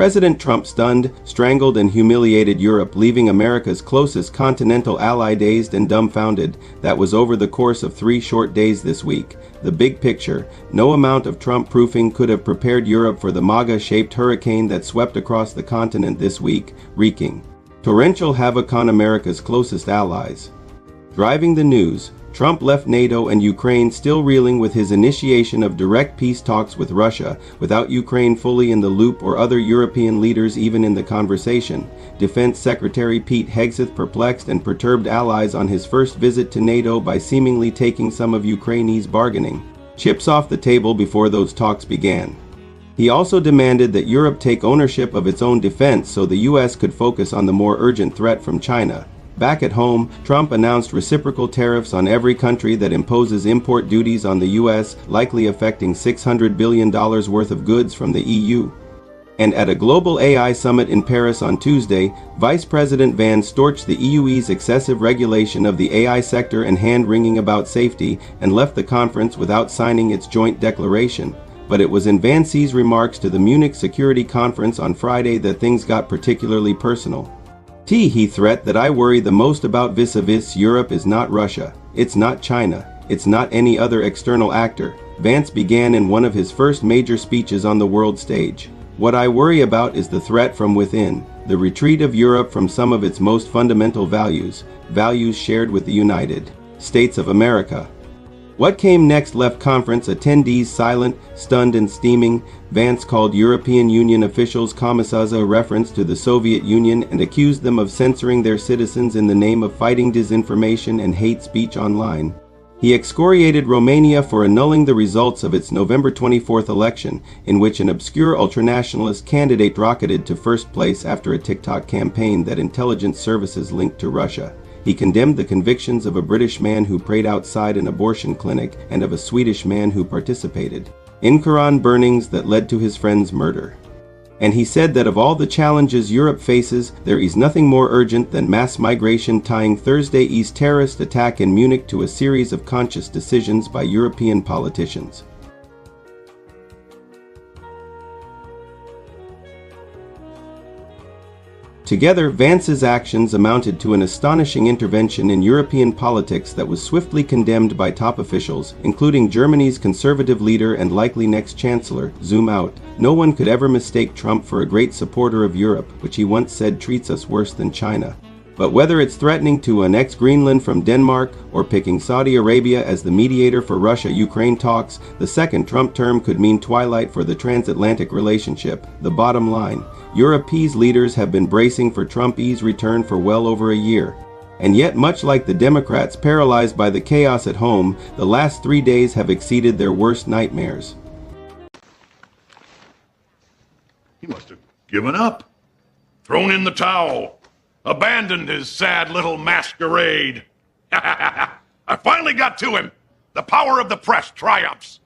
President Trump stunned, strangled, and humiliated Europe, leaving America's closest continental ally dazed and dumbfounded. That was over the course of 3 short days this week. The big picture: no amount of Trump-proofing could have prepared Europe for the MAGA-shaped hurricane that swept across the continent this week, wreaking torrential havoc on America's closest allies. Driving the news, Trump left NATO and Ukraine still reeling with his initiation of direct peace talks with Russia, without Ukraine fully in the loop or other European leaders even in the conversation. Defense Secretary Pete Hegseth perplexed and perturbed allies on his first visit to NATO by seemingly taking some of Ukraine's bargaining chips off the table before those talks began. He also demanded that Europe take ownership of its own defense so the US could focus on the more urgent threat from China. Back at home, Trump announced reciprocal tariffs on every country that imposes import duties on the U.S., likely affecting $600 billion worth of goods from the EU. And at a global AI summit in Paris on Tuesday, Vice President Vance torched the EU's excessive regulation of the AI sector and hand-wringing about safety, and left the conference without signing its joint declaration. But it was in Vance's remarks to the Munich Security Conference on Friday that things got particularly personal. He threat that I worry the most about vis-a-vis Europe is not Russia, it's not China, it's not any other external actor, Vance began in one of his first major speeches on the world stage. What I worry about is the threat from within, the retreat of Europe from some of its most fundamental values, values shared with the United States of America. What came next left conference attendees silent, stunned, and steaming. Vance called European Union officials commissars a reference to the Soviet Union and accused them of censoring their citizens in the name of fighting disinformation and hate speech online. He excoriated Romania for annulling the results of its November 24th election, in which an obscure ultranationalist candidate rocketed to first place after a TikTok campaign that intelligence services linked to Russia. He condemned the convictions of a British man who prayed outside an abortion clinic and of a Swedish man who participated in Quran burnings that led to his friend's murder. And he said that of all the challenges Europe faces, there is nothing more urgent than mass migration, tying Thursday's terrorist attack in Munich to a series of conscious decisions by European politicians. Together, Vance's actions amounted to an astonishing intervention in European politics that was swiftly condemned by top officials, including Germany's conservative leader and likely next chancellor. Zoom out. No one could ever mistake Trump for a great supporter of Europe, which he once said treats us worse than China. But whether it's threatening to annex Greenland from Denmark or picking Saudi Arabia as the mediator for Russia-Ukraine talks, the second Trump term could mean twilight for the transatlantic relationship. The bottom line: Europe's leaders have been bracing for Trump's return for well over a year. And yet, much like the Democrats paralyzed by the chaos at home, the last 3 days have exceeded their worst nightmares. He must have given up, thrown in the towel, abandoned his sad little masquerade. I finally got to him. The power of the press triumphs.